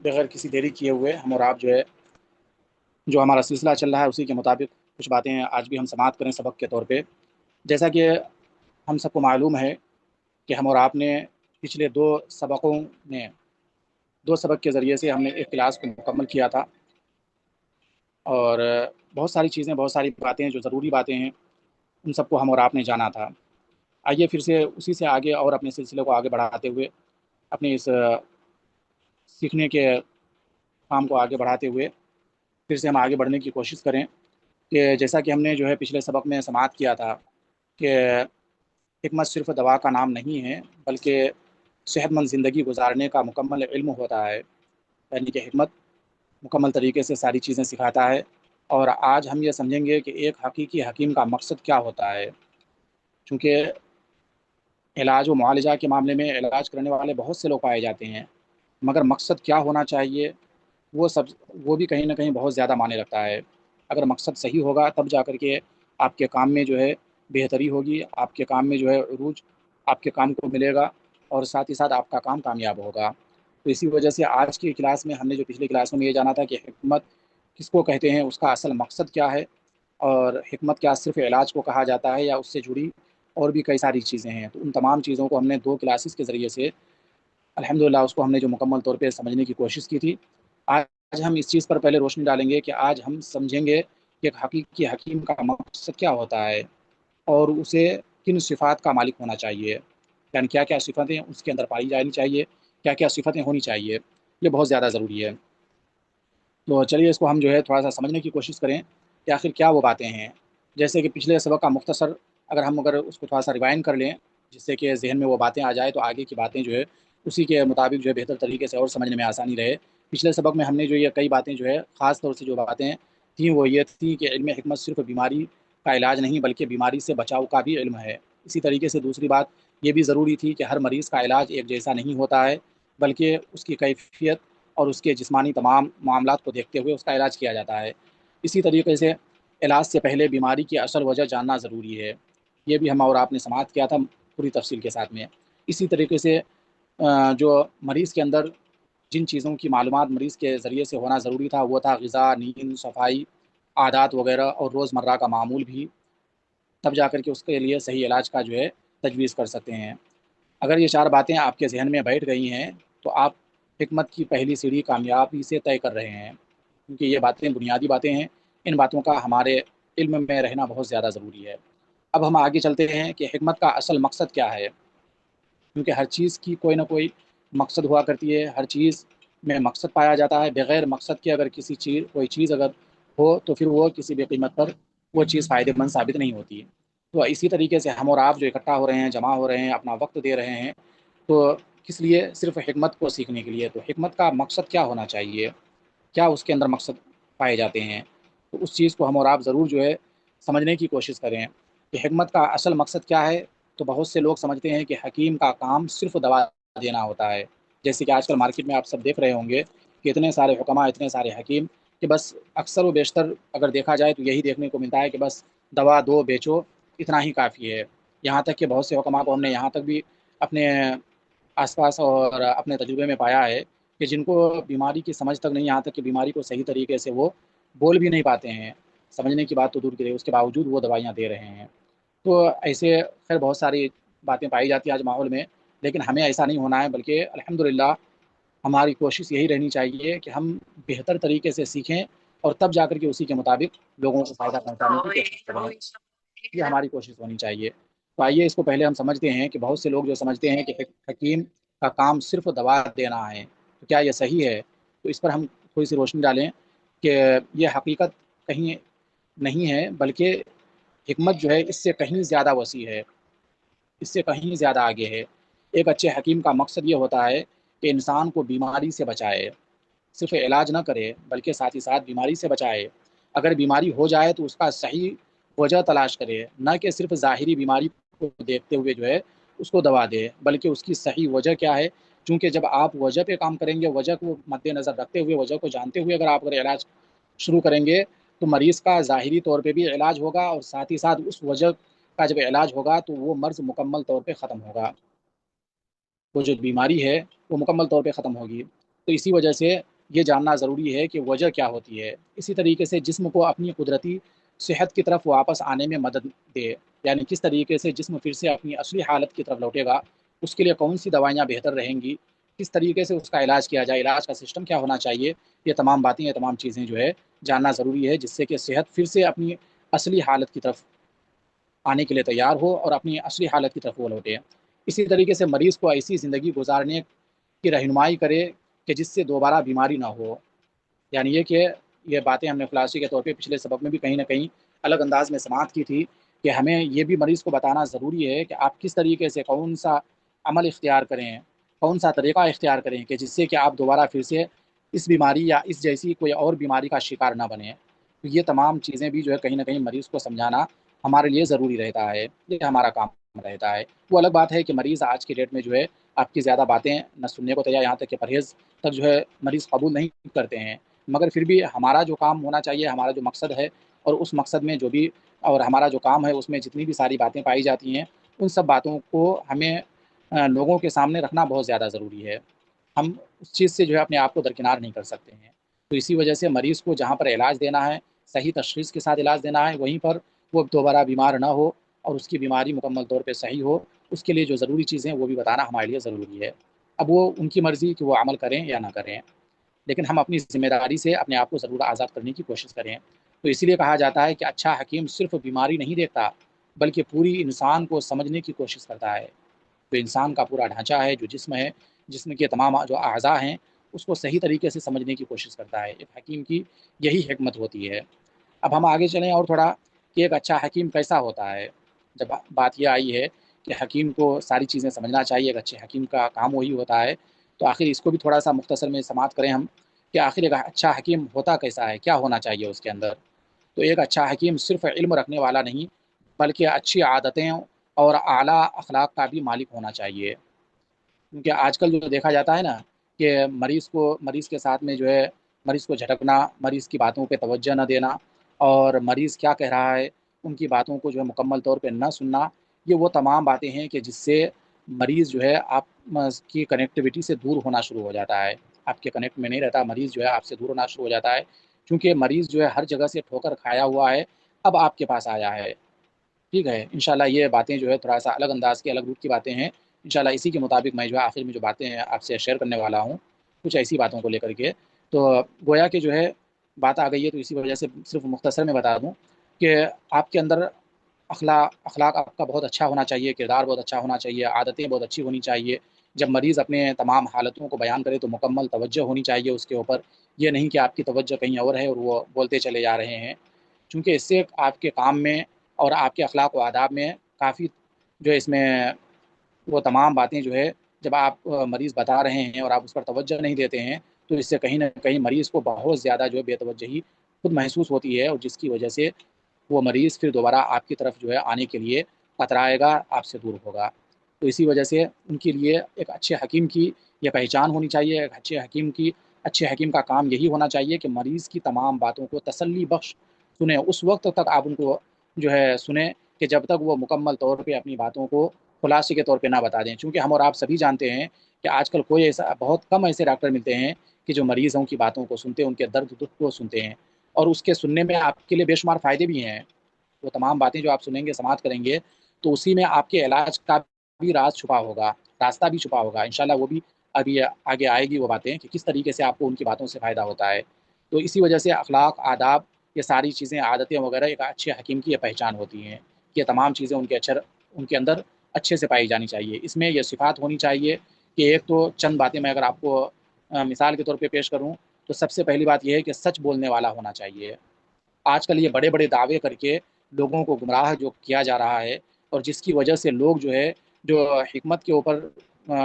بغیر کسی دیری کیے ہوئے ہم اور آپ جو ہے جو ہمارا سلسلہ چل رہا ہے اسی کے مطابق کچھ باتیں آج بھی ہم سماعت کریں سبق کے طور پہ۔ جیسا کہ ہم سب کو معلوم ہے کہ ہم اور آپ نے پچھلے دو سبق کے ذریعے سے ہم نے ایک کلاس کو مکمل کیا تھا، اور بہت ساری چیزیں، بہت ساری باتیں جو ضروری باتیں ہیں ان سب کو ہم اور آپ نے جانا تھا۔ آئیے پھر سے اسی سے آگے اور اپنے سلسلے کو آگے بڑھاتے ہوئے، اپنے اس سیکھنے کے کام کو آگے بڑھاتے ہوئے پھر سے ہم آگے بڑھنے کی کوشش کریں کہ جیسا کہ ہم نے جو ہے پچھلے سبق میں سماعت کیا تھا کہ حکمت صرف دوا کا نام نہیں ہے بلکہ صحت مند زندگی گزارنے کا مکمل علم ہوتا ہے، یعنی کہ حکمت مکمل طریقے سے ساری چیزیں سکھاتا ہے۔ اور آج ہم یہ سمجھیں گے کہ ایک حقیقی حکیم کا مقصد کیا ہوتا ہے، چونکہ علاج و معالجہ کے معاملے میں علاج کرنے والے بہت سے لوگ پائے جاتے ہیں، مگر مقصد کیا ہونا چاہیے وہ سب وہ بھی کہیں نہ کہیں بہت زیادہ معنی رکھتا ہے۔ اگر مقصد صحیح ہوگا تب جا کر کے آپ کے کام میں جو ہے بہتری ہوگی، آپ کے کام میں جو ہے عروج آپ کے کام کو ملے گا، اور ساتھ ہی ساتھ آپ کا کام کامیاب ہوگا۔ تو اسی وجہ سے آج کی کلاس میں ہم نے جو پچھلی کلاس میں یہ جانا تھا کہ حکمت کس کو کہتے ہیں، اس کا اصل مقصد کیا ہے، اور حکمت کیا صرف علاج کو کہا جاتا ہے یا اس سے جڑی اور بھی کئی ساری چیزیں ہیں۔ تو ان تمام چیزوں کو ہم نے دو کلاسز کے ذریعے سے الحمدللہ اس کو ہم نے جو مکمل طور پہ سمجھنے کی کوشش کی تھی۔ آج ہم اس چیز پر پہلے روشنی ڈالیں گے کہ آج ہم سمجھیں گے کہ ایک حقیقی حکیم کا مقصد کیا ہوتا ہے، اور اسے کن صفات کا مالک ہونا چاہیے، یعنی کیا کیا صفتیں اس کے اندر پائی جانی چاہیے، کیا کیا صفتیں ہونی چاہیے، یہ بہت زیادہ ضروری ہے۔ تو چلیے اس کو ہم جو ہے تھوڑا سا سمجھنے کی کوشش کریں کہ آخر کیا وہ باتیں ہیں۔ جیسے کہ پچھلے سبق کا مختصر اگر اس کو تھوڑا سا ریوائن کر لیں جس سے کہ ذہن میں وہ باتیں آ جائے تو آگے کی باتیں جو ہے اسی کے مطابق جو ہے بہتر طریقے سے اور سمجھنے میں آسانی رہے۔ پچھلے سبق میں ہم نے جو یہ کئی باتیں جو ہے خاص طور سے جو باتیں تھیں وہ یہ تھیں کہ علم حکمت صرف بیماری کا علاج نہیں بلکہ بیماری سے بچاؤ کا بھی علم ہے۔ اسی طریقے سے دوسری بات یہ بھی ضروری تھی کہ ہر مریض کا علاج ایک جیسا نہیں ہوتا ہے، بلکہ اس کی کیفیت اور اس کے جسمانی تمام معاملات کو دیکھتے ہوئے اس کا علاج کیا جاتا ہے۔ اسی طریقے سے علاج سے پہلے بیماری کی اصل وجہ جاننا ضروری ہے، یہ بھی ہم اور آپ نے سماعت کیا تھا پوری تفصیل کے ساتھ میں۔ اسی طریقے سے جو مریض کے اندر جن چیزوں کی معلومات مریض کے ذریعے سے ہونا ضروری تھا وہ تھا غذا، نیند، صفائی، عادات وغیرہ اور روزمرہ کا معمول بھی، تب جا کر کے اس کے لیے صحیح علاج کا جو ہے تجویز کر سکتے ہیں۔ اگر یہ چار باتیں آپ کے ذہن میں بیٹھ گئی ہیں تو آپ حکمت کی پہلی سیڑھی کامیابی سے طے کر رہے ہیں، کیونکہ یہ باتیں بنیادی باتیں ہیں، ان باتوں کا ہمارے علم میں رہنا بہت زیادہ ضروری ہے۔ اب ہم آگے چلتے ہیں کہ حکمت کا اصل مقصد کیا ہے، کیونکہ ہر چیز کی کوئی نہ کوئی مقصد ہوا کرتی ہے، ہر چیز میں مقصد پایا جاتا ہے۔ بغیر مقصد کے اگر کوئی چیز اگر ہو تو پھر وہ کسی بھی قیمت پر وہ چیز فائدہ مند ثابت نہیں ہوتی۔ تو اسی طریقے سے ہم اور آپ جو اکٹھا ہو رہے ہیں، جمع ہو رہے ہیں، اپنا وقت دے رہے ہیں، تو کس لیے؟ صرف حکمت کو سیکھنے کے لیے۔ تو حکمت کا مقصد کیا ہونا چاہیے، کیا اس کے اندر مقصد پائے جاتے ہیں، تو اس چیز کو ہم اور آپ ضرور جو ہے سمجھنے کی کوشش کریں کہ حکمت کا اصل مقصد کیا ہے۔ تو بہت سے لوگ سمجھتے ہیں کہ حکیم کا کام صرف دوا دینا ہوتا ہے، جیسے کہ آج کل مارکیٹ میں آپ سب دیکھ رہے ہوں گے کہ اتنے سارے حکماء، اتنے سارے حکیم، کہ بس اکثر و بیشتر اگر دیکھا جائے تو یہی دیکھنے کو ملتا ہے کہ بس دوا دو، بیچو، اتنا ہی کافی ہے۔ یہاں تک کہ بہت سے حکماء کو ہم نے یہاں تک بھی اپنے آس پاس اور اپنے تجربے میں پایا ہے کہ جن کو بیماری کی سمجھ تک نہیں، یہاں تک کہ بیماری کو صحیح طریقے سے وہ بول بھی نہیں پاتے ہیں، سمجھنے کی بات تو دور کی رہی، اس کے باوجود وہ دوائیاں دے رہے ہیں۔ تو ایسے خیر بہت ساری باتیں پائی جاتی ہیں آج ماحول میں، لیکن ہمیں ایسا نہیں ہونا ہے، بلکہ الحمدللہ ہماری کوشش یہی رہنی چاہیے کہ ہم بہتر طریقے سے سیکھیں اور تب جا کر کے اسی کے مطابق لوگوں کو فائدہ پہنچانے کی کوشش کریں، یہ ہماری کوشش ہونی چاہیے۔ تو آئیے اس کو پہلے ہم سمجھتے ہیں کہ بہت سے لوگ جو سمجھتے ہیں کہ حکیم کا کام صرف دوا دینا ہے، تو کیا یہ صحیح ہے؟ تو اس پر ہم تھوڑی سی روشنی ڈالیں کہ یہ حقیقت کہیں نہیں ہے، بلکہ حکمت جو ہے اس سے کہیں زیادہ وسیع ہے، اس سے کہیں زیادہ آگے ہے۔ ایک اچھے حکیم کا مقصد یہ ہوتا ہے کہ انسان کو بیماری سے بچائے، صرف علاج نہ کرے بلکہ ساتھ ہی ساتھ بیماری سے بچائے۔ اگر بیماری ہو جائے تو اس کا صحیح وجہ تلاش کرے، نہ کہ صرف ظاہری بیماری کو دیکھتے ہوئے جو ہے اس کو دوا دے، بلکہ اس کی صحیح وجہ کیا ہے۔ چونکہ جب آپ وجہ پہ کام کریں گے، وجہ کو مد نظر رکھتے ہوئے، وجہ کو جانتے ہوئے اگر علاج شروع کریں گے تو مریض کا ظاہری طور پہ بھی علاج ہوگا، اور ساتھ ہی ساتھ اس وجہ کا جب علاج ہوگا تو وہ مرض مکمل طور پہ ختم ہوگا، وہ جو بیماری ہے وہ مکمل طور پہ ختم ہوگی۔ تو اسی وجہ سے یہ جاننا ضروری ہے کہ وجہ کیا ہوتی ہے۔ اسی طریقے سے جسم کو اپنی قدرتی صحت کی طرف واپس آنے میں مدد دے، یعنی کس طریقے سے جسم پھر سے اپنی اصلی حالت کی طرف لوٹے گا، اس کے لیے کون سی دوائیاں بہتر رہیں گی، کس طریقے سے اس کا علاج کیا جائے، علاج کا سسٹم کیا ہونا چاہیے، یہ تمام باتیں، یہ تمام چیزیں جو ہے جاننا ضروری ہے، جس سے کہ صحت پھر سے اپنی اصلی حالت کی طرف آنے کے لیے تیار ہو اور اپنی اصلی حالت کی طرف وہ لوٹے۔ اسی طریقے سے مریض کو ایسی زندگی گزارنے کی رہنمائی کرے کہ جس سے دوبارہ بیماری نہ ہو، یعنی یہ کہ یہ باتیں ہم نے خلاصے کے طور پہ پچھلے سبق میں بھی کہیں نہ کہیں الگ انداز میں سماعت کی تھی کہ ہمیں یہ بھی مریض کو بتانا ضروری ہے کہ آپ کس طریقے سے کون سا عمل اختیار کریں، کون سا طریقہ اختیار کریں کہ جس سے کہ آپ دوبارہ پھر سے اس بیماری یا اس جیسی کوئی اور بیماری کا شکار نہ بنیں۔ تو یہ تمام چیزیں بھی جو ہے کہیں نہ کہیں مریض کو سمجھانا ہمارے لیے ضروری رہتا ہے، یہ ہمارا کام رہتا ہے۔ وہ الگ بات ہے کہ مریض آج کی ڈیٹ میں جو ہے آپ کی زیادہ باتیں نہ سننے کو تیار، یہاں تک کہ پرہیز تک جو ہے مریض قبول نہیں کرتے ہیں، مگر پھر بھی ہمارا جو کام ہونا چاہیے، ہمارا جو مقصد ہے، اور اس مقصد میں جو بھی اور ہمارا جو کام ہے اس میں جتنی بھی ساری باتیں پائی جاتی ہیں، ان سب باتوں کو ہمیں لوگوں کے سامنے رکھنا بہت زیادہ ضروری ہے۔ ہم اس چیز سے جو ہے اپنے آپ کو درکنار نہیں کر سکتے ہیں۔ تو اسی وجہ سے مریض کو جہاں پر علاج دینا ہے، صحیح تشخیص کے ساتھ علاج دینا ہے، وہیں پر وہ دوبارہ بیمار نہ ہو اور اس کی بیماری مکمل طور پہ صحیح ہو، اس کے لیے جو ضروری چیزیں وہ بھی بتانا ہمارے لیے ضروری ہے۔ اب وہ ان کی مرضی کہ وہ عمل کریں یا نہ کریں، لیکن ہم اپنی ذمہ داری سے اپنے آپ کو ضرور آزاد کرنے کی کوشش کریں۔ تو اسی لیے کہا جاتا ہے کہ اچھا حکیم صرف بیماری نہیں دیکھتا، بلکہ پوری انسان کو سمجھنے کی کوشش کرتا ہے۔ تو انسان کا پورا ڈھانچہ ہے، جو جسم ہے، جسم کے تمام جو اعضاء ہیں، اس کو صحیح طریقے سے سمجھنے کی کوشش کرتا ہے۔ ایک حکیم کی یہی حکمت ہوتی ہے۔ اب ہم آگے چلیں اور تھوڑا کہ ایک اچھا حکیم کیسا ہوتا ہے۔ جب بات یہ آئی ہے کہ حکیم کو ساری چیزیں سمجھنا چاہیے، ایک اچھے حکیم کا کام وہی ہوتا ہے، تو آخر اس کو بھی تھوڑا سا مختصر میں سماعت کریں ہم کہ آخر ایک اچھا حکیم ہوتا کیسا ہے، کیا ہونا چاہیے اس کے اندر۔ تو ایک اچھا حکیم صرف علم رکھنے والا نہیں، بلکہ اچھی عادتیں اور اعلیٰ اخلاق کا بھی مالک ہونا چاہیے۔ کیونکہ آج کل جو دیکھا جاتا ہے نا کہ مریض کے ساتھ میں جو ہے مریض کو جھٹکنا، مریض کی باتوں پہ توجہ نہ دینا، اور مریض کیا کہہ رہا ہے ان کی باتوں کو جو ہے مکمل طور پہ نہ سننا، یہ وہ تمام باتیں ہیں کہ جس سے مریض جو ہے آپ کی کنیکٹیوٹی سے دور ہونا شروع ہو جاتا ہے، آپ کے کنیکٹ میں نہیں رہتا، مریض جو ہے آپ سے دور ہونا شروع ہو جاتا ہے، کیونکہ مریض جو ہے ہر جگہ سے ٹھوکر کھایا ہوا ہے، اب آپ کے پاس آیا ہے۔ ٹھیک ہے، انشاءاللہ یہ باتیں جو ہے تھوڑا سا الگ انداز کی، الگ روٹ کی باتیں ہیں، انشاءاللہ اسی کے مطابق میں جو ہے آخر میں جو باتیں ہیں آپ سے شیئر کرنے والا ہوں، کچھ ایسی باتوں کو لے کر کے۔ تو گویا کہ جو ہے بات آ گئی ہے، تو اسی وجہ سے صرف مختصر میں بتا دوں کہ آپ کے اندر اخلاق آپ کا بہت اچھا ہونا چاہیے، کردار بہت اچھا ہونا چاہیے، عادتیں بہت اچھی ہونی چاہیے۔ جب مریض اپنے تمام حالتوں کو بیان کرے تو مکمل توجہ ہونی چاہیے اس کے اوپر، یہ نہیں کہ آپ کی توجہ کہیں اور ہے اور وہ بولتے چلے جا رہے ہیں، چونکہ اس سے آپ کے کام میں اور آپ کے اخلاق و آداب میں کافی جو ہے اس میں وہ تمام باتیں جو ہے جب آپ مریض بتا رہے ہیں اور آپ اس پر توجہ نہیں دیتے ہیں، تو اس سے کہیں نہ کہیں مریض کو بہت زیادہ جو ہے بے توجہی خود محسوس ہوتی ہے، اور جس کی وجہ سے وہ مریض پھر دوبارہ آپ کی طرف جو ہے آنے کے لیے کترائے گا، آپ سے دور ہوگا۔ تو اسی وجہ سے ان کے لیے ایک اچھے حکیم کی یہ پہچان ہونی چاہیے، ایک اچھے حکیم کا کام یہی ہونا چاہیے کہ مریض کی تمام باتوں کو تسلی بخش سنیں، اس وقت تک آپ ان کو جو ہے سنیں کہ جب تک وہ مکمل طور پہ اپنی باتوں کو خلاصے کے طور پہ نہ بتا دیں، چونکہ ہم اور آپ سبھی جانتے ہیں کہ آج کل بہت کم ایسے ڈاکٹر ملتے ہیں کہ جو مریضوں کی باتوں کو سنتے ہیں، ان کے درد دکھ کو سنتے ہیں، اور اس کے سننے میں آپ کے لیے بے شمار فائدے بھی ہیں۔ وہ تمام باتیں جو آپ سنیں گے، سماعت کریں گے، تو اسی میں آپ کے علاج کا بھی راز چھپا ہوگا، راستہ بھی چھپا ہوگا، انشاءاللہ وہ بھی ابھی آگے آئے گی وہ باتیں کہ کس طریقے سے آپ کو ان کی باتوں سے فائدہ ہوتا ہے۔ تو اسی وجہ سے اخلاق، آداب، یہ ساری چیزیں، عادتیں وغیرہ ایک اچھے حکیم کی یہ پہچان ہوتی ہیں، یہ تمام چیزیں ان کے اندر اچھے سے پائی جانی چاہیے۔ اس میں یہ صفات ہونی چاہیے کہ ایک تو چند باتیں میں اگر آپ کو مثال کے طور پہ پیش کروں تو سب سے پہلی بات یہ ہے کہ سچ بولنے والا ہونا چاہیے۔ آج کل یہ بڑے بڑے دعوے کر کے لوگوں کو گمراہ جو کیا جا رہا ہے، اور جس کی وجہ سے لوگ جو ہے جو حکمت کے اوپر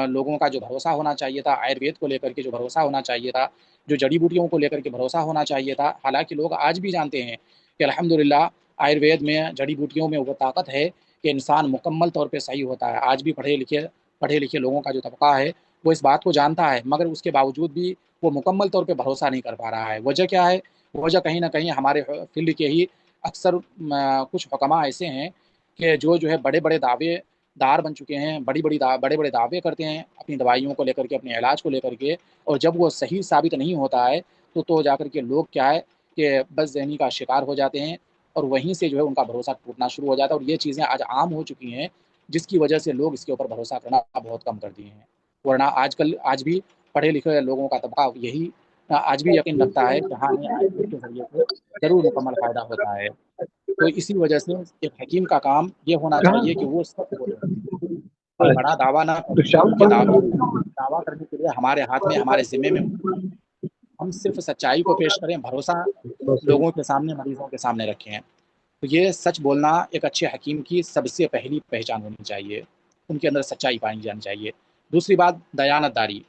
لوگوں کا جو بھروسہ ہونا چاہیے تھا، آیوروید کو لے کر کے جو بھروسہ ہونا چاہیے تھا، جو جڑی بوٹیوں کو لے کر کے بھروسہ ہونا چاہیے تھا، حالانکہ لوگ آج بھی جانتے ہیں کہ الحمدللہ آیوروید میں، جڑی بوٹیوں میں وہ طاقت ہے کہ انسان مکمل طور پہ صحیح ہوتا ہے۔ آج بھی پڑھے لکھے لوگوں کا جو طبقہ ہے وہ اس بات کو جانتا ہے، مگر اس کے باوجود بھی وہ مکمل طور پہ بھروسہ نہیں کر پا رہا ہے۔ وجہ کیا ہے؟ وجہ کہیں نہ کہیں ہمارے فیلڈ کے ہی اکثر کچھ حکماء ایسے ہیں کہ جو ہے بڑے بڑے دعوے دار بن چکے ہیں، بڑے بڑے دعوے کرتے ہیں اپنی دوائیوں کو لے کر کے، اپنے علاج کو لے کر کے، اور جب وہ صحیح ثابت نہیں ہوتا ہے تو جا کر کے لوگ کیا ہے کہ بد ذہنی کا شکار ہو جاتے ہیں، اور وہیں سے جو ہے ان کا بھروسہ ٹوٹنا شروع ہو جاتا ہے، اور یہ چیزیں آج عام ہو چکی ہیں، جس کی وجہ سے لوگ اس کے اوپر بھروسہ کرنا بہت کم کر دیے ہیں۔ ورنہ آج بھی پڑھے لکھے لوگوں کا طبقہ یہی آج بھی یقین رکھتا ہے کہ ہاں ہمیں آیوروید کے ذریعے سے ضرور مکمل فائدہ ہوتا ہے۔ تو اسی وجہ سے ایک حکیم کا کام یہ ہونا چاہیے کہ وہ سچ بولے، کوئی بڑا دعویٰ نہ کرے، کیونکہ دعویٰ کرنے کے لیے ہمارے ہاتھ میں، ہمارے ذمے میں، ہم صرف سچائی کو پیش کریں، بھروسہ لوگوں کے سامنے، مریضوں کے سامنے رکھیں۔ تو یہ سچ بولنا ایک اچھے حکیم کی سب سے پہلی پہچان ہونی چاہیے، ان کے اندر سچائی پائی جانی چاہیے۔ دوسری بات، دیانت داری۔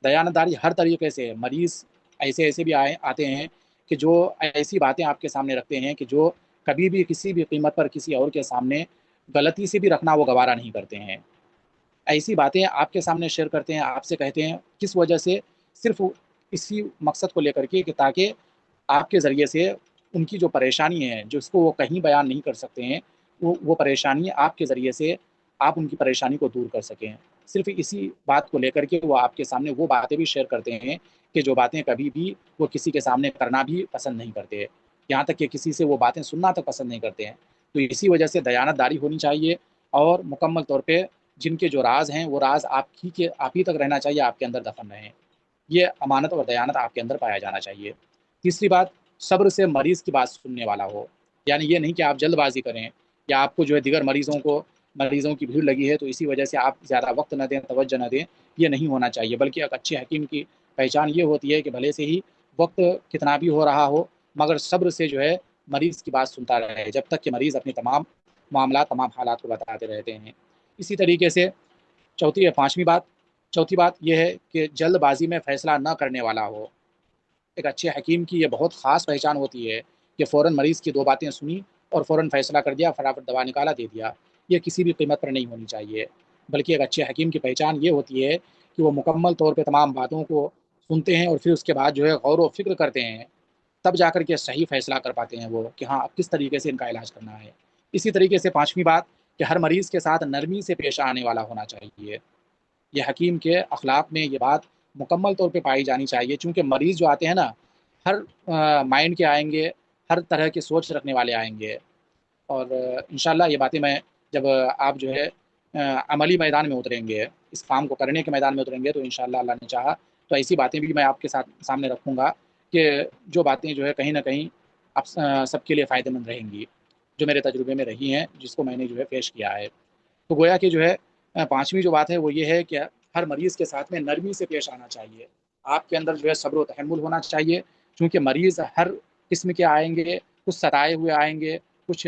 دیانت داری ہر طریقے سے، مریض ایسے بھی آتے ہیں کہ جو ایسی باتیں آپ کے سامنے رکھتے ہیں کہ جو کبھی بھی کسی بھی قیمت پر کسی اور کے سامنے غلطی سے بھی رکھنا وہ گوارا نہیں کرتے ہیں۔ ایسی باتیں آپ کے سامنے شیئر کرتے ہیں، آپ سے کہتے ہیں، کس وجہ سے؟ صرف اسی مقصد کو لے کر کے کہ تاکہ آپ کے ذریعے سے ان کی جو پریشانی ہے، جو اس کو وہ کہیں بیان نہیں کر سکتے ہیں، وہ پریشانی آپ کے ذریعے سے آپ ان کی پریشانی کو دور کر سکیں۔ صرف اسی بات کو لے کر کے وہ آپ کے سامنے وہ باتیں بھی شیئر کرتے ہیں کہ جو باتیں کبھی بھی وہ کسی کے سامنے کرنا بھی پسند نہیں کرتے، یہاں تک کہ کسی سے وہ باتیں سننا تک پسند نہیں کرتے ہیں۔ تو اسی وجہ سے دیانت داری ہونی چاہیے، اور مکمل طور پہ جن کے جو راز ہیں وہ راز آپ ہی تک رہنا چاہیے، آپ کے اندر دفن رہیں۔ یہ امانت اور دیانت آپ کے اندر پایا جانا چاہیے۔ تیسری بات، صبر سے مریض کی بات سننے والا ہو، یعنی یہ نہیں کہ آپ جلد بازی کریں، یا آپ کو جو ہے دیگر مریضوں کی بھیڑ لگی ہے تو اسی وجہ سے آپ زیادہ وقت نہ دیں، توجہ نہ دیں، یہ نہیں ہونا چاہیے۔ بلکہ ایک اچھے حکیم کی پہچان یہ ہوتی ہے کہ بھلے سے ہی وقت کتنا بھی ہو رہا ہو، مگر صبر سے جو ہے مریض کی بات سنتا رہے، جب تک کہ مریض اپنے تمام معاملات، تمام حالات کو بتاتے رہتے ہیں۔ اسی طریقے سے چوتھی بات یہ ہے کہ جلد بازی میں فیصلہ نہ کرنے والا ہو۔ ایک اچھے حکیم کی یہ بہت خاص پہچان ہوتی ہے کہ فوراً مریض کی دو باتیں سنی اور فوراً فیصلہ کر دیا، فٹافٹ دوا نکالا، دے دیا۔ یہ کسی بھی قیمت پر نہیں ہونی چاہیے، بلکہ ایک اچھے حکیم کی پہچان یہ ہوتی ہے کہ وہ مکمل طور پہ تمام باتوں کو سنتے ہیں، اور پھر اس کے بعد جو ہے غور و فکر کرتے ہیں، تب جا کر کے صحیح فیصلہ کر پاتے ہیں وہ کہ ہاں اب کس طریقے سے ان کا علاج کرنا ہے۔ اسی طریقے سے پانچویں بات کہ ہر مریض کے ساتھ نرمی سے پیش آنے والا ہونا چاہیے۔ یہ حکیم کے اخلاق میں یہ بات مکمل طور پہ پائی جانی چاہیے، چونکہ مریض جو آتے ہیں نا، ہر مائنڈ کے آئیں گے، ہر طرح کی سوچ رکھنے والے آئیں گے، اور انشاءاللہ یہ باتیں میں جب آپ جو ہے عملی میدان میں اتریں گے، اس کام کو کرنے کے میدان میں اتریں گے، تو انشاءاللہ اللہ نے چاہا تو ایسی باتیں بھی میں آپ کے سامنے رکھوں گا کہ جو باتیں جو ہے کہیں نہ کہیں آپ سب کے لیے فائدہ مند رہیں گی، جو میرے تجربے میں رہی ہیں، جس کو میں نے جو ہے پیش کیا ہے۔ تو گویا کہ جو ہے پانچویں جو بات ہے وہ یہ ہے کہ ہر مریض کے ساتھ میں نرمی سے پیش آنا چاہیے، آپ کے اندر جو ہے صبر و تحمل ہونا چاہیے، کیونکہ مریض ہر قسم کے آئیں گے، کچھ ستائے ہوئے آئیں گے، کچھ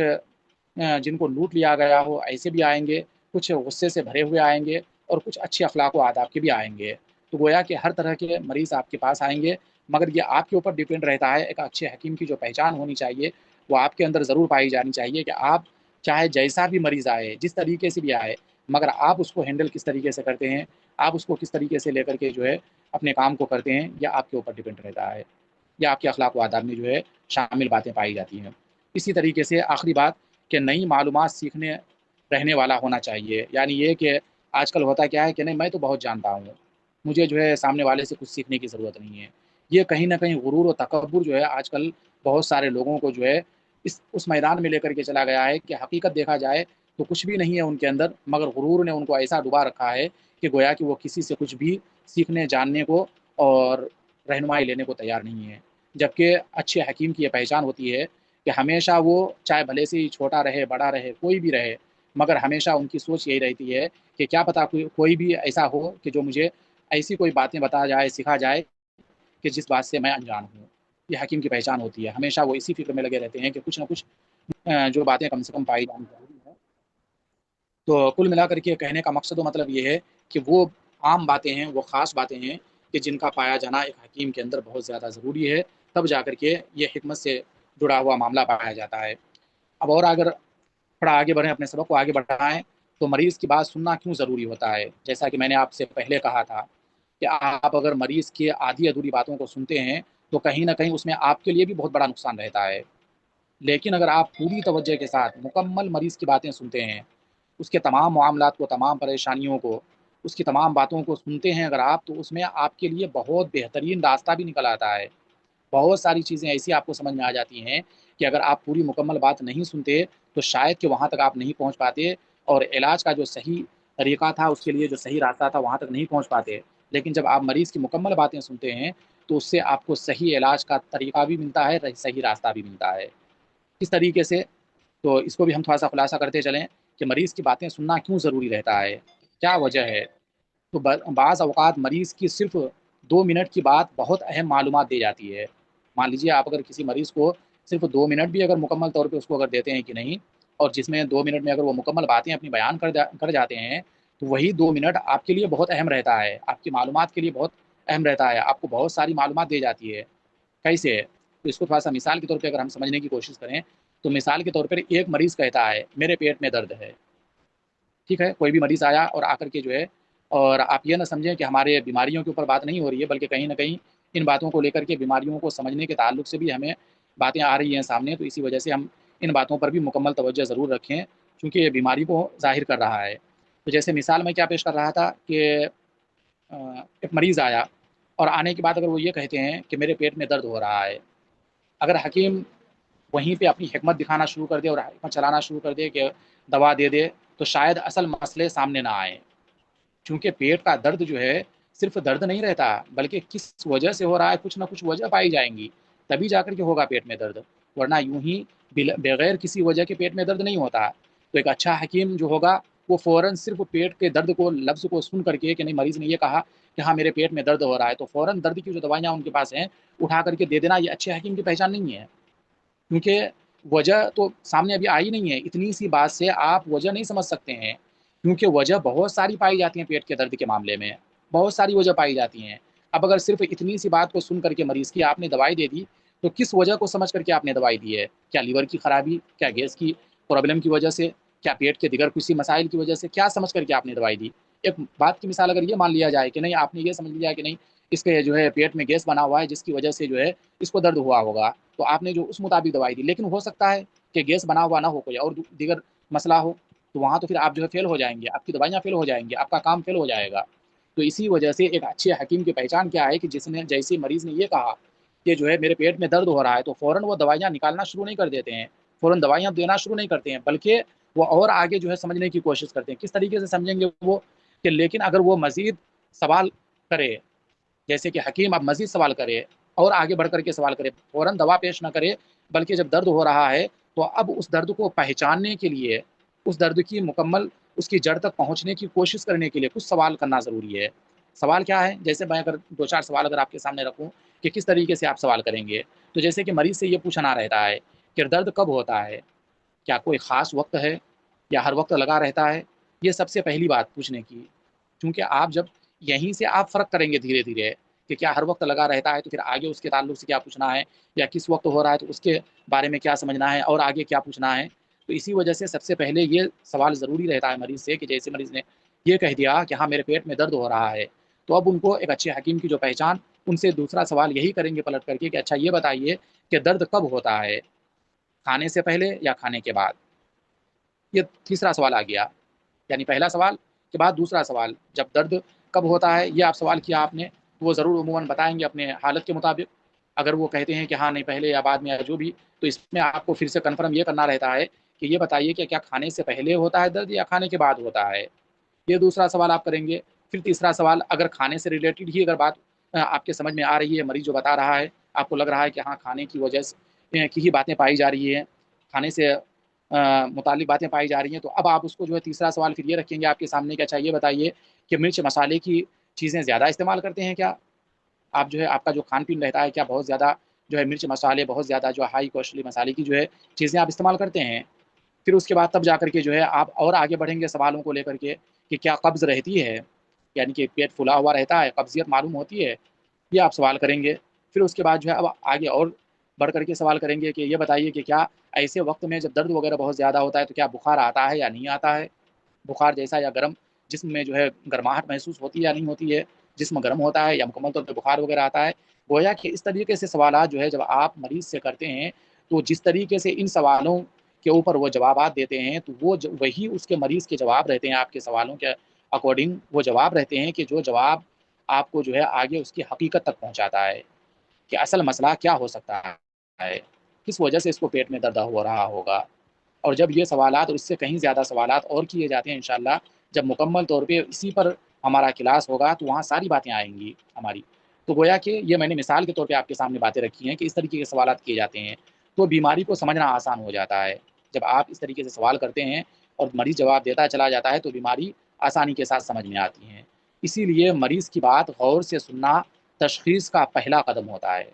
جن کو لوٹ لیا گیا ہو ایسے بھی آئیں گے، کچھ غصے سے بھرے ہوئے آئیں گے، اور کچھ اچھے اخلاق و آداب کے بھی آئیں گے۔ تو گویا کہ ہر طرح کے مریض آپ کے پاس آئیں گے، مگر یہ آپ کے اوپر ڈیپینڈ رہتا ہے۔ ایک اچھے حکیم کی جو پہچان ہونی چاہیے وہ آپ کے اندر ضرور پائی جانی چاہیے کہ آپ چاہے جیسا بھی مریض آئے، جس طریقے سے بھی آئے، مگر آپ اس کو ہینڈل کس طریقے سے کرتے ہیں، آپ اس کو کس طریقے سے لے کر کے جو ہے اپنے کام کو کرتے ہیں، یہ آپ کے اوپر ڈیپینڈ رہتا ہے، یا آپ کے اخلاق و آداب میں جو ہے شامل باتیں پائی جاتی ہیں۔ اسی طریقے سے آخری بات کہ نئی معلومات سیکھنے رہنے والا ہونا چاہیے، یعنی یہ کہ آج کل ہوتا کیا ہے کہ نہیں میں تو بہت جانتا ہوں، مجھے جو ہے سامنے والے سے کچھ سیکھنے کی ضرورت نہیں ہے۔ یہ کہیں نہ کہیں غرور و تکبر جو ہے آج کل بہت سارے لوگوں کو جو ہے اس میدان میں لے کر کے چلا گیا ہے کہ حقیقت دیکھا جائے تو کچھ بھی نہیں ہے ان کے اندر، مگر غرور نے ان کو ایسا ڈبا رکھا ہے کہ گویا کہ وہ کسی سے کچھ بھی سیکھنے، جاننے کو اور رہنمائی لینے کو تیار نہیں ہے۔ جبکہ اچھے حکیم کی یہ پہچان ہوتی ہے کہ ہمیشہ وہ چاہے بھلے سے ہی چھوٹا رہے، بڑا رہے، کوئی بھی رہے، مگر ہمیشہ ان کی سوچ یہی رہتی ہے کہ کیا پتہ کوئی بھی ایسا ہو کہ جو مجھے ایسی کوئی باتیں بتا جائے، سکھا جائے کہ جس بات سے میں انجان ہوں۔ یہ حکیم کی پہچان ہوتی ہے، ہمیشہ وہ اسی فکر میں لگے رہتے ہیں کہ کچھ نہ کچھ جو باتیں کم سے کم پائی جانی ضروری ہے۔ تو کل ملا کر کے کہنے کا مقصد و مطلب یہ ہے کہ وہ عام باتیں ہیں، وہ خاص باتیں ہیں کہ جن کا پایا جانا ایک حکیم کے اندر بہت زیادہ ضروری ہے، تب جا کر کے یہ حکمت سے جڑا ہوا معاملہ پایا جاتا ہے۔ اب اور اگر تھوڑا آگے بڑھیں، اپنے سبق کو آگے بڑھائیں، تو مریض کی بات سننا کیوں ضروری ہوتا ہے؟ جیسا کہ میں نے آپ سے پہلے کہا تھا کہ آپ اگر مریض کی آدھی ادھوری باتوں کو سنتے ہیں تو کہیں نہ کہیں اس میں آپ کے لیے بھی بہت بڑا نقصان رہتا ہے۔ لیکن اگر آپ پوری توجہ کے ساتھ مکمل مریض کی باتیں سنتے ہیں اس کے تمام معاملات کو، تمام پریشانیوں کو، اس کی تمام باتوں کو سنتے ہیں اگر آپ، تو اس میں آپ کے لیے بہت بہترین راستہ بھی نکل آتا ہے۔ بہت ساری چیزیں ایسی آپ کو سمجھ میں آ جاتی ہیں کہ اگر آپ پوری مکمل بات نہیں سنتے تو شاید کہ وہاں تک آپ نہیں پہنچ پاتے، اور علاج کا جو صحیح طریقہ تھا، اس کے لیے جو صحیح راستہ تھا، وہاں تک نہیں پہنچ پاتے۔ لیکن جب آپ مریض کی مکمل باتیں سنتے ہیں تو اس سے آپ کو صحیح علاج کا طریقہ بھی ملتا ہے، صحیح راستہ بھی ملتا ہے۔ کس طریقے سے؟ تو اس کو بھی ہم تھوڑا سا خلاصہ کرتے چلیں کہ مریض کی باتیں سننا کیوں ضروری رہتا ہے، کیا وجہ ہے؟ تو بعض اوقات مریض کی صرف 2 منٹ کی بات بہت اہم معلومات دے جاتی ہے۔ مان لیجیے آپ اگر کسی مریض کو صرف 2 منٹ بھی اگر مکمل طور پہ اس کو اگر دیتے ہیں کہ نہیں، اور جس میں 2 منٹ میں اگر وہ مکمل باتیں اپنی بیان کر جاتے ہیں، تو وہی 2 منٹ آپ کے لیے بہت اہم رہتا ہے، آپ کی معلومات کے لیے بہت اہم رہتا ہے، آپ کو بہت ساری معلومات دے جاتی ہے۔ کیسے؟ تو اس کو تھوڑا سا مثال کے طور پہ اگر ہم سمجھنے کی کوشش کریں، تو مثال کے طور پر ایک مریض کہتا ہے میرے پیٹ میں درد ہے، ٹھیک ہے؟ کوئی بھی مریض آیا اور آ کر کے جو ہے، اور آپ یہ نہ سمجھیں کہ ہمارے بیماریوں کے اوپر بات نہیں ہو رہی ہے، بلکہ کہیں نہ کہیں ان باتوں کو لے کر کے بیماریوں کو سمجھنے کے تعلق سے بھی ہمیں باتیں آ رہی ہیں سامنے، تو اسی وجہ سے ہم ان باتوں پر بھی مکمل توجہ ضرور رکھیں، کیونکہ یہ بیماری کو ظاہر کر رہا ہے۔ تو جیسے مثال میں کیا پیش کر رہا تھا کہ ایک مریض آیا اور آنے کے بعد اگر وہ یہ کہتے ہیں کہ میرے پیٹ میں درد ہو رہا ہے، اگر حکیم وہیں پہ اپنی حکمت دکھانا شروع کر دے اور حکمت چلانا شروع کر دے کہ دوا دے دے، تو شاید اصل مسئلے سامنے نہ آئے، کیونکہ پیٹ کا درد جو ہے صرف درد نہیں رہتا، بلکہ کس وجہ سے ہو رہا ہے، کچھ نہ کچھ وجہ پائی جائیں گی، تبھی جا کر کے ہوگا پیٹ میں درد، ورنہ یوں ہی بغیر کسی وجہ کے پیٹ میں درد نہیں ہوتا۔ تو ایک اچھا حکیم جو ہوگا وہ فوراً صرف پیٹ کے درد کو، لفظ کو سن کر کے کہ نہیں مریض نے یہ کہا کہ ہاں میرے پیٹ میں درد ہو رہا ہے، تو فوراً درد کی جو دوائیاں ان کے پاس ہیں اٹھا کر کے دے دینا، یہ اچھے حکیم کی پہچان نہیں ہے، کیونکہ وجہ تو سامنے ابھی آئی نہیں ہے، اتنی سی بات سے آپ وجہ نہیں سمجھ سکتے ہیں، کیونکہ وجہ بہت ساری پائی جاتی ہیں پیٹ کے درد کے معاملے میں، بہت ساری وجہ پائی جاتی ہیں۔ اب اگر صرف اتنی سی بات کو سن کر کے مریض کی آپ نے دوائی دے دی، تو کس وجہ کو سمجھ کر کے آپ نے دوائی دی ہے؟ کیا لیور کی خرابی، کیا گیس کی پرابلم کی وجہ سے، کیا پیٹ کے دیگر کسی مسائل کی وجہ سے، کیا سمجھ کر کے آپ نے دوائی دی؟ ایک بات کی مثال اگر یہ مان لیا جائے کہ نہیں آپ نے یہ سمجھ لیا کہ نہیں اس کے جو ہے پیٹ میں گیس بنا ہوا ہے جس کی وجہ سے جو ہے اس کو درد ہوا ہوگا، تو آپ نے جو اس مطابق دوائی دی، لیکن ہو سکتا ہے کہ گیس بنا ہوا نہ ہو، کوئی اور دیگر مسئلہ ہو، تو وہاں تو پھر آپ جو ہے فیل ہو جائیں گے، آپ کی دوائیاں فیل ہو جائیں گی، آپ کا کام فیل ہو جائے گا۔ تو اسی وجہ سے ایک اچھے حکیم کی پہچان کیا ہے کہ جس نے جیسے مریض نے یہ کہا کہ جو ہے میرے پیٹ میں درد ہو رہا ہے، تو فوراً وہ دوائیاں نکالنا شروع نہیں کر دیتے ہیں، فوراً دوائیاں دینا شروع نہیں کرتے ہیں، بلکہ وہ اور آگے جو ہے سمجھنے کی کوشش کرتے ہیں۔ کس طریقے سے سمجھیں گے وہ؟ کہ لیکن اگر وہ مزید سوال کرے، جیسے کہ حکیم اب مزید سوال کرے اور آگے بڑھ کر کے سوال کرے، فوراً دوا پیش نہ کرے، بلکہ جب درد ہو رہا ہے تو اب اس درد کو پہچاننے کے لیے، اس درد کی مکمل اس کی جڑ تک پہنچنے کی کوشش کرنے کے لیے کچھ سوال کرنا ضروری ہے۔ سوال کیا ہے؟ جیسے میں اگر 2-4 سوال اگر آپ کے سامنے رکھوں کہ کس طریقے سے آپ سوال کریں گے، تو جیسے کہ مریض سے یہ پوچھنا رہتا ہے کہ درد کب ہوتا ہے، کیا کوئی خاص وقت ہے یا ہر وقت لگا رہتا ہے؟ یہ سب سے پہلی بات پوچھنے کی، کیونکہ آپ جب یہیں سے آپ فرق کریں گے دھیرے دھیرے کہ کیا ہر وقت لگا رہتا ہے، تو پھر آگے اس کے تعلق سے کیا پوچھنا ہے، یا کس وقت ہو رہا ہے تو اس کے بارے میں کیا سمجھنا ہے اور آگے کیا پوچھنا ہے۔ تو اسی وجہ سے سب سے پہلے یہ سوال ضروری رہتا ہے مریض سے کہ جیسے مریض نے یہ کہہ دیا کہ ہاں میرے پیٹ میں درد ہو رہا ہے، تو اب ان کو ایک اچھے حکیم کی جو پہچان، ان سے دوسرا سوال یہی کریں گے پلٹ کر کے کہ اچھا یہ بتائیے کہ درد کب ہوتا ہے، کھانے سے پہلے یا کھانے کے بعد؟ یہ تیسرا سوال آ گیا، یعنی پہلا سوال کے بعد دوسرا سوال، جب درد کب ہوتا ہے یہ آپ سوال کیا آپ نے، تو وہ ضرور عموماً بتائیں گے اپنے حالت کے مطابق۔ اگر وہ کہتے ہیں کہ ہاں نہیں پہلے یا بعد میں یا جو بھی، تو اس میں آپ کو پھر سے کنفرم یہ کرنا رہتا ہے کہ یہ بتائیے کہ کیا کھانے سے پہلے ہوتا ہے درد یا کھانے کے بعد ہوتا ہے؟ یہ دوسرا سوال آپ کریں گے۔ پھر تیسرا سوال، اگر کھانے سے ریلیٹڈ ہی اگر بات آپ کے سمجھ میں آ رہی ہے، مریض جو بتا رہا ہے آپ کو لگ رہا ہے کہ ہاں کھانے کی وجہ سے کی ہی باتیں پائی جا رہی ہیں، کھانے سے متعلق باتیں پائی جا رہی ہیں، تو اب آپ اس کو جو ہے تیسرا سوال پھر یہ رکھیں گے آپ کے سامنے کہ اچھا یہ بتائیے کہ مرچ مسالے کی چیزیں زیادہ استعمال کرتے ہیں کیا؟ آپ جو ہے آپ کا جو کھان پین رہتا ہے کیا بہت زیادہ جو ہے مرچ مسالے، بہت زیادہ جو ہائی کوسٹلی مسالے کی جو ہے چیزیں آپ استعمال کرتے ہیں؟ پھر اس کے بعد تب جا کر کے جو ہے آپ اور آگے بڑھیں گے سوالوں کو لے کر کے کہ کیا قبض رہتی ہے، یعنی کہ پیٹ پھلا ہوا رہتا ہے، قبضیت معلوم ہوتی ہے؟ یہ آپ سوال کریں گے۔ پھر اس کے بعد جو ہے اب آگے اور بڑھ کر کے سوال کریں گے کہ یہ بتائیے کہ کیا ایسے وقت میں جب درد وغیرہ بہت زیادہ ہوتا ہے تو کیا بخار آتا ہے یا نہیں آتا ہے، بخار جیسا یا گرم، جسم میں جو ہے گرماہٹ محسوس ہوتی ہے یا نہیں ہوتی ہے، جسم گرم ہوتا ہے یا مکمل طور پہ بخار وغیرہ آتا ہے؟ گویا کہ اس طریقے سے سوالات جو ہے جب آپ مریض سے کرتے ہیں، تو جس طریقے سے ان سوالوں کے اوپر وہ جوابات دیتے ہیں، تو وہ وہی اس کے مریض کے جواب رہتے ہیں، آپ کے سوالوں کے اکارڈنگ وہ جواب رہتے ہیں کہ جو جواب آپ کو جو ہے آگے اس کی حقیقت تک پہنچاتا ہے کہ اصل مسئلہ کیا ہو سکتا ہے، کس وجہ سے اس کو پیٹ میں درد ہو رہا ہوگا۔ اور جب یہ سوالات اور اس سے کہیں زیادہ سوالات اور کیے جاتے ہیں انشاءاللہ، جب مکمل طور پہ اسی پر ہمارا کلاس ہوگا تو وہاں ساری باتیں آئیں گی ہماری۔ تو گویا کہ یہ میں نے مثال کے طور پہ آپ کے سامنے باتیں رکھی ہیں کہ اس طریقے کے سوالات کیے جاتے ہیں تو بیماری کو سمجھنا آسان ہو جاتا ہے۔ جب آپ اس طریقے سے سوال کرتے ہیں اور مریض جواب دیتا چلا جاتا ہے تو بیماری آسانی کے ساتھ سمجھ میں آتی ہے۔ اسی لیے مریض کی بات غور سے سننا تشخیص کا پہلا قدم ہوتا ہے،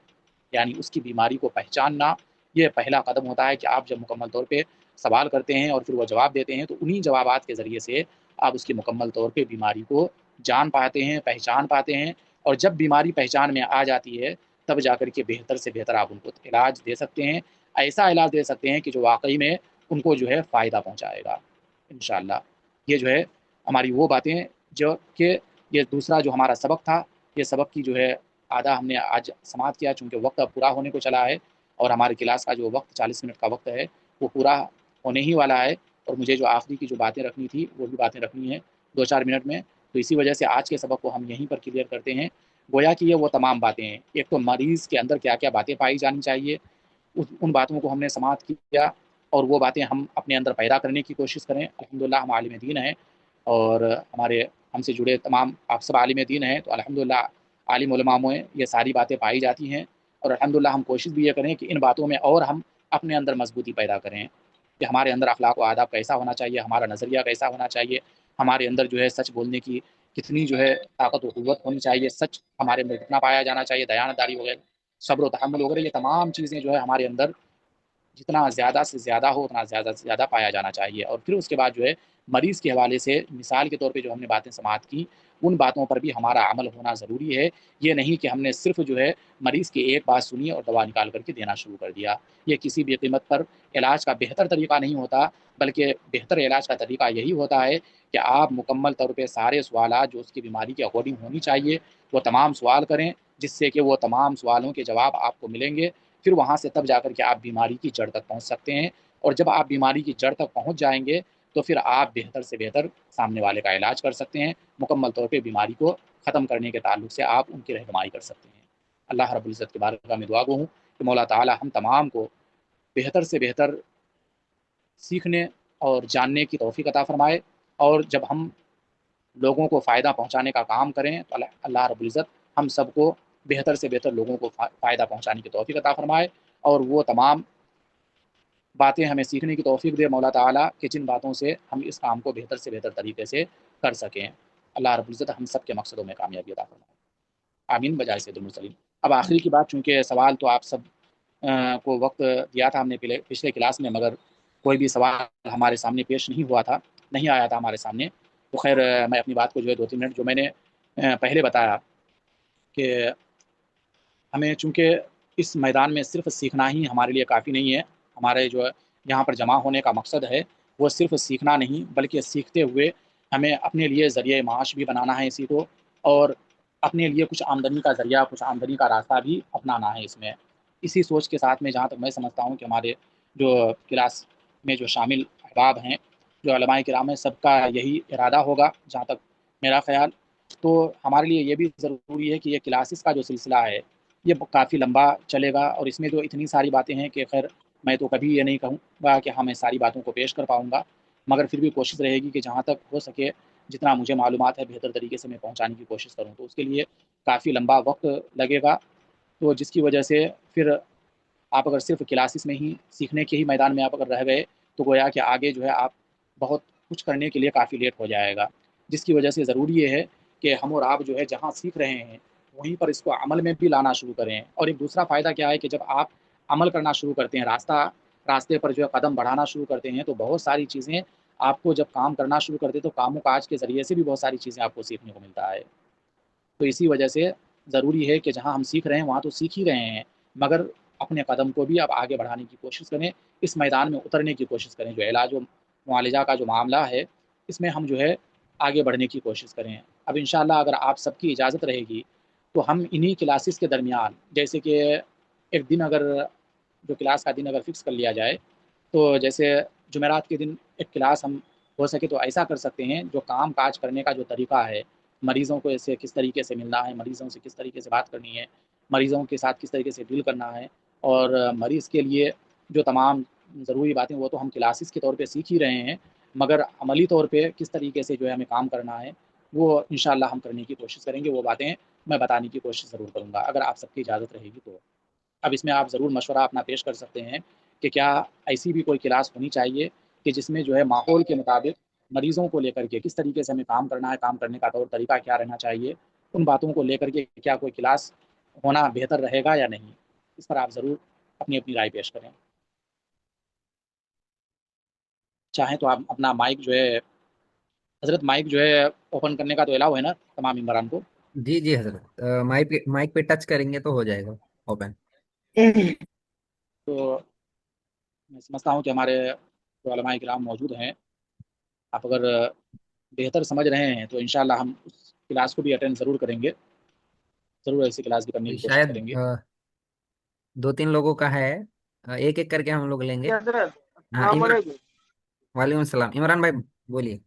یعنی اس کی بیماری کو پہچاننا یہ پہلا قدم ہوتا ہے کہ آپ جب مکمل طور پہ سوال کرتے ہیں اور پھر وہ جواب دیتے ہیں تو انہی جوابات کے ذریعے سے آپ اس کی مکمل طور پہ بیماری کو جان پاتے ہیں، پہچان پاتے ہیں، اور جب بیماری پہچان میں آ جاتی ہے تب جا کر کے بہتر سے بہتر آپ ان کو علاج دے سکتے ہیں، ایسا علاج دے سکتے ہیں کہ جو واقعی میں ان کو جو ہے فائدہ پہنچائے گا انشاءاللہ۔ یہ جو ہے ہماری وہ باتیں جو کہ یہ دوسرا جو ہمارا سبق تھا، یہ سبق کی جو ہے آدھا ہم نے آج سماعت کیا، چونکہ وقت اب پورا ہونے کو چلا ہے اور ہمارے کلاس کا جو وقت 40 منٹ کا وقت ہے وہ پورا ہونے ہی والا ہے، اور مجھے جو آخری کی جو باتیں رکھنی تھی وہ بھی باتیں رکھنی ہیں 2-4 منٹ میں، تو اسی وجہ سے آج کے سبق کو ہم یہیں پر کلیئر کرتے ہیں۔ گویا کہ یہ وہ تمام باتیں ہیں، ایک تو مریض کے اندر کیا کیا باتیں پائی جانی چاہیے ان باتوں کو ہم نے سماعت کیا، اور وہ باتیں ہم اپنے اندر پیدا کرنے کی کوشش کریں۔ الحمدللہ ہم عالم دین ہیں اور ہمارے ہم سے جڑے تمام آپ سب عالم دین ہیں، تو الحمدللہ عالم علماء میں یہ ساری باتیں پائی جاتی ہیں، اور الحمدللہ ہم کوشش بھی یہ کریں کہ ان باتوں میں اور ہم اپنے اندر مضبوطی پیدا کریں کہ ہمارے اندر اخلاق و آداب کیسا ہونا چاہیے، ہمارا نظریہ کیسا ہونا چاہیے، ہمارے اندر جو ہے سچ بولنے کی کتنی جو ہے طاقت و قوت ہونی چاہیے، سچ ہمارے اندر کتنا پایا جانا چاہیے، دیانتداری وغیرہ، صبر و تحمل وغیرہ، یہ تمام چیزیں جو ہے ہمارے اندر جتنا زیادہ سے زیادہ ہو اتنا زیادہ سے زیادہ پایا جانا چاہیے۔ اور پھر اس کے بعد جو ہے مریض کے حوالے سے مثال کے طور پہ جو ہم نے باتیں سماعت کی ان باتوں پر بھی ہمارا عمل ہونا ضروری ہے، یہ نہیں کہ ہم نے صرف جو ہے مریض کی ایک بات سنی اور دوا نکال کر کے دینا شروع کر دیا۔ یہ کسی بھی قیمت پر علاج کا بہتر طریقہ نہیں ہوتا، بلکہ بہتر علاج کا طریقہ یہی ہوتا ہے کہ آپ مکمل طور پہ سارے سوالات جو اس کی بیماری کے اکارڈنگ ہونی چاہیے وہ تمام سوال کریں، جس سے کہ وہ تمام سوالوں کے جواب آپ کو ملیں گے، پھر وہاں سے تب جا کر کے آپ بیماری کی جڑ تک پہنچ سکتے ہیں، اور جب آپ بیماری کی جڑ تک پہنچ جائیں گے تو پھر آپ بہتر سے بہتر سامنے والے کا علاج کر سکتے ہیں، مکمل طور پہ بیماری کو ختم کرنے کے تعلق سے آپ ان کی رہنمائی کر سکتے ہیں۔ اللہ رب العزت کی بارگاہ میں دعا گو ہوں کہ مولا تعالی ہم تمام کو بہتر سے بہتر سیکھنے اور جاننے کی توفیق عطا فرمائے، اور جب ہم لوگوں کو فائدہ پہنچانے کا کام کریں تو اللہ رب العزت ہم سب کو بہتر سے بہتر لوگوں کو فائدہ پہنچانے کی توفیق عطا فرمائے، اور وہ تمام باتیں ہمیں سیکھنے کی توفیق دے مولا تعالیٰ کہ جن باتوں سے ہم اس کام کو بہتر سے بہتر طریقے سے کر سکیں۔ اللہ رب العزت ہم سب کے مقصدوں میں کامیابی عطا فرمائے، آمین بجائے سید المرسلین۔ اب آخری کی بات، چونکہ سوال تو آپ سب کو وقت دیا تھا ہم نے پچھلے کلاس میں، مگر کوئی بھی سوال ہمارے سامنے پیش نہیں ہوا تھا، نہیں آیا تھا ہمارے سامنے، تو خیر میں اپنی بات کو جو ہے 2-3 منٹ جو میں نے پہلے بتایا کہ ہمیں چونکہ اس میدان میں صرف سیکھنا ہی ہمارے لیے کافی نہیں ہے، ہمارے جو یہاں پر جمع ہونے کا مقصد ہے وہ صرف سیکھنا نہیں بلکہ سیکھتے ہوئے ہمیں اپنے لیے ذریعہ معاش بھی بنانا ہے اسی کو، اور اپنے لیے کچھ آمدنی کا ذریعہ، کچھ آمدنی کا راستہ بھی اپنانا ہے اس میں۔ اسی سوچ کے ساتھ میں جہاں تک میں سمجھتا ہوں کہ ہمارے جو کلاس میں جو شامل احباب ہیں، جو علماء کرام ہیں، سب کا یہی ارادہ ہوگا جہاں تک میرا خیال، تو ہمارے لیے یہ بھی ضروری ہے کہ یہ کلاسز کا جو سلسلہ ہے یہ کافی لمبا چلے گا، اور اس میں جو اتنی ساری باتیں ہیں کہ خیر میں تو کبھی یہ نہیں کہوں گا کہ ہاں میں ساری باتوں کو پیش کر پاؤں گا، مگر پھر بھی کوشش رہے گی کہ جہاں تک ہو سکے جتنا مجھے معلومات ہے بہتر طریقے سے میں پہنچانے کی کوشش کروں، تو اس کے لیے کافی لمبا وقت لگے گا، تو جس کی وجہ سے پھر آپ اگر صرف کلاسز میں ہی سیکھنے کے ہی میدان میں آپ اگر رہ گئے تو گویا کہ آگے جو ہے آپ بہت کچھ کرنے کے لیے کافی لیٹ ہو جائے گا، جس کی وجہ سے ضروری یہ ہے کہ ہم اور آپ جو ہے جہاں سیکھ رہے ہیں وہیں پر اس کو عمل میں بھی لانا شروع کریں۔ اور ایک دوسرا فائدہ کیا ہے کہ جب آپ عمل کرنا شروع کرتے ہیں، راستے پر جو ہے قدم بڑھانا شروع کرتے ہیں، تو بہت ساری چیزیں آپ کو جب کام کرنا شروع کرتے ہیں تو کام و کاج کے ذریعے سے بھی بہت ساری چیزیں آپ کو سیکھنے کو ملتا ہے۔ تو اسی وجہ سے ضروری ہے کہ جہاں ہم سیکھ رہے ہیں وہاں تو سیکھ ہی رہے ہیں، مگر اپنے قدم کو بھی اب آگے بڑھانے کی کوشش کریں، اس میدان میں اترنے کی کوشش کریں، جو علاج و معالجہ کا جو معاملہ ہے اس میں ہم جو ہے آگے بڑھنے کی کوشش کریں۔ اب انشاءاللہ اگر آپ سب کی اجازت رہے گی تو ہم انہی کلاسز کے درمیان، جیسے کہ ایک دن اگر جو کلاس کا دن اگر فکس کر لیا جائے تو جیسے جمعرات کے دن ایک کلاس ہم ہو سکے تو ایسا کر سکتے ہیں، جو کام کاج کرنے کا جو طریقہ ہے، مریضوں کو ایسے کس طریقے سے ملنا ہے، مریضوں سے کس طریقے سے بات کرنی ہے، مریضوں کے ساتھ کس طریقے سے ڈیل کرنا ہے، اور مریض کے لیے جو تمام ضروری باتیں وہ تو ہم کلاسز کے طور پہ سیکھ ہی رہے ہیں، مگر عملی طور پہ کس طریقے سے جو ہے ہمیں کام کرنا ہے وہ انشاءاللہ ہم کرنے کی کوشش کریں گے، وہ باتیں میں بتانے کی کوشش ضرور کروں گا اگر آپ سب کی اجازت رہے گی تو۔ اب اس میں آپ ضرور مشورہ اپنا پیش کر سکتے ہیں کہ کیا ایسی بھی کوئی کلاس ہونی چاہیے کہ جس میں جو ہے ماحول کے مطابق مریضوں کو لے کر کے کس طریقے سے ہمیں کام کرنا ہے، کام کرنے کا طور طریقہ کیا رہنا چاہیے، ان باتوں کو لے کر کے کیا کوئی کلاس ہونا بہتر رہے گا یا نہیں، اس پر آپ ضرور اپنی اپنی رائے پیش کریں۔ چاہیں تو آپ اپنا مائک جو ہے حضرت، مائک جو ہے اوپن کرنے کا تو الاؤ ہے نا تمام ممبران کو؟ جی جی حضرت، مائک پہ ٹچ کریں گے تو ہو جائے گا اوپن۔ تو میں سمجھتا ہوں کہ ہمارے جو علماء کرام موجود ہیں، آپ اگر بہتر سمجھ رہے ہیں تو انشاءاللہ ہم اس کلاس کو بھی اٹینڈ ضرور کریں گے، ضرور ایسی کلاس بھی کرنے کی کوشش شاید کریں گے۔ 2-3 لوگوں کا ہے، ایک ایک کر کے ہم لوگ لیں گے۔ جی حضرت ہاں السلام عمران، علیکم۔ وعلیکم السلام، عمران بھائی بولیے۔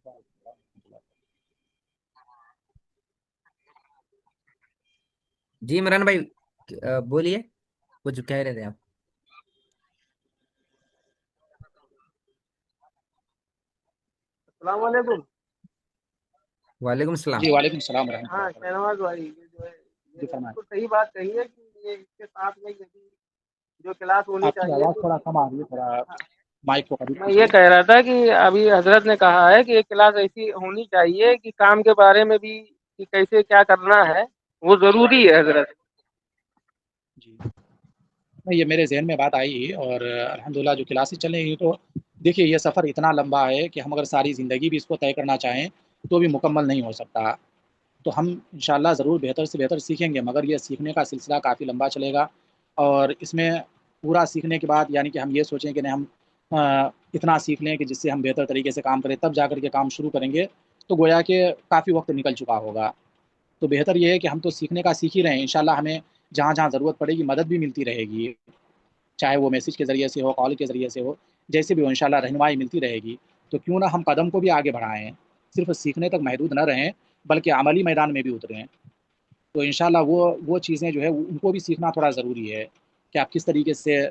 جی عمران بھائی، بولیے، کچھ کہہ رہے تھے آپ۔ السلام علیکم۔ وعلیکم السلام۔ جی وعلیکم السلام ورحمۃ اللہ ہاں وبرکاتہ۔ شہنواز بھائی، یہ جی فرمائیں۔ بالکل صحیح بات کہی ہے کہ یہ اس کے ساتھ میں یہی جو کلاس ہونی آپ کی چاہیے آواز تو تھوڑا کم آ رہی ہے، تھوڑا مائک کو قریب میں یہ کیجیے۔ کہہ رہا تھا کہ ابھی حضرت نے کہا ہے کہ یہ کلاس ایسی ہونی چاہیے کہ کام کے بارے میں بھی کہ کیسے کیا کرنا ہے وہ ضروری ہے حضرت۔ جی نہیں، یہ میرے ذہن میں بات آئی، اور الحمدللہ جو کلاسز چل رہی ہیں تو دیکھیے یہ سفر اتنا لمبا ہے کہ ہم اگر ساری زندگی بھی اس کو طے کرنا چاہیں تو بھی مکمل نہیں ہو سکتا، تو ہم انشاءاللہ ضرور بہتر سے بہتر سیکھیں گے، مگر یہ سیکھنے کا سلسلہ کافی لمبا چلے گا، اور اس میں پورا سیکھنے کے بعد یعنی کہ ہم یہ سوچیں کہ نہیں ہم اتنا سیکھ لیں کہ جس سے ہم بہتر طریقے سے کام کریں تب جا کر کے کام شروع کریں گے، تو گویا کہ کافی وقت نکل چکا ہوگا۔ تو بہتر یہ ہے کہ ہم تو سیکھنے کا سیکھ ہی رہے ہیں، انشاءاللہ ہمیں جہاں جہاں ضرورت پڑے گی مدد بھی ملتی رہے گی، چاہے وہ میسج کے ذریعے سے ہو، کال کے ذریعے سے ہو، جیسے بھی ہو انشاءاللہ رہنمائی ملتی رہے گی، تو کیوں نہ ہم قدم کو بھی آگے بڑھائیں، صرف سیکھنے تک محدود نہ رہیں بلکہ عملی میدان میں بھی اتریں۔ تو انشاءاللہ وہ چیزیں جو ہے ان کو بھی سیکھنا تھوڑا ضروری ہے کہ آپ کس طریقے سے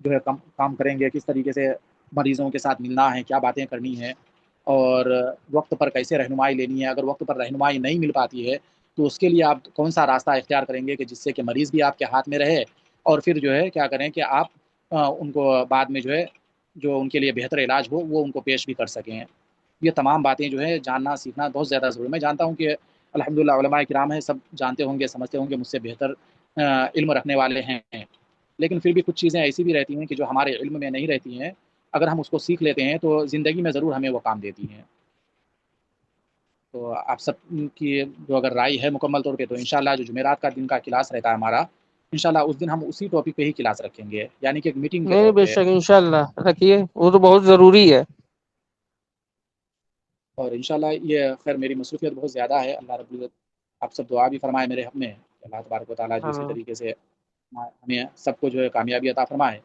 جو ہے کام کریں گے، کس طریقے سے مریضوں کے ساتھ ملنا ہے، کیا باتیں کرنی ہیں، اور وقت پر کیسے رہنمائی لینی ہے، اگر وقت پر رہنمائی نہیں مل پاتی ہے تو اس کے لیے آپ کون سا راستہ اختیار کریں گے کہ جس سے کہ مریض بھی آپ کے ہاتھ میں رہے، اور پھر جو ہے کیا کریں کہ آپ ان کو بعد میں جو ہے جو ان کے لیے بہتر علاج ہو وہ ان کو پیش بھی کر سکیں۔ یہ تمام باتیں جو ہے جاننا سیکھنا بہت زیادہ ضروری ہے۔ میں جانتا ہوں کہ الحمدللہ علماء کرام ہیں، سب جانتے ہوں گے، سمجھتے ہوں گے، مجھ سے بہتر علم رکھنے والے ہیں، لیکن پھر بھی کچھ چیزیں ایسی بھی رہتی ہیں کہ جو ہمارے علم میں نہیں رہتی ہیں، اگر ہم اس کو سیکھ لیتے ہیں تو زندگی میں ضرور ہمیں وہ کام دیتی ہیں۔ تو آپ سب کی جو اگر رائے ہے مکمل طور پہ تو انشاءاللہ جو جمعرات کا دن کا کلاس رہتا ہے ہمارا، انشاءاللہ اس دن ہم اسی ٹاپک پہ ہی کلاس رکھیں گے، یعنی کہ ایک میٹنگ کے نہیں طور بے پہ۔ شک انشاءاللہ رکھیے، وہ تو بہت ضروری ہے۔ اور انشاءاللہ یہ خیر میری مصروفیت بہت زیادہ ہے، اللہ رب العزت آپ سب دعا بھی فرمائے میرے حق میں کہ اللہ تبارک و تعالیٰ جو اسی آمین۔ طریقے سے ہمیں سب کو جو ہے کامیابی عطا فرمائے۔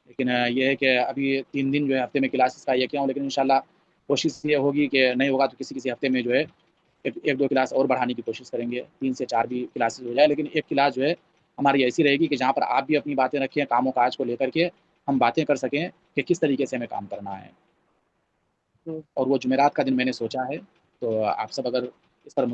لیکن یہ ہے کہ ابھی 3 دن جو ہے ہفتے میں کلاسز کا یہ کیا ہوں، لیکن انشاءاللہ کوشش یہ ہوگی کہ نہیں ہوگا تو کسی کسی ہفتے میں جو ہے ایک دو کلاس اور بڑھانے کی کوشش کریں گے، 3 سے 4 بھی کلاسز ہو جائے، لیکن ایک کلاس جو ہے ہماری ایسی رہے گی کہ جہاں پر آپ بھی اپنی باتیں رکھیں، کام و کاج کو لے کر کے ہم باتیں کر سکیں کہ کس طریقے سے ہمیں کام کرنا ہے۔ اور وہ جمعرات کا دن میں نے سوچا ہے، تو آپ سب اگر اس پر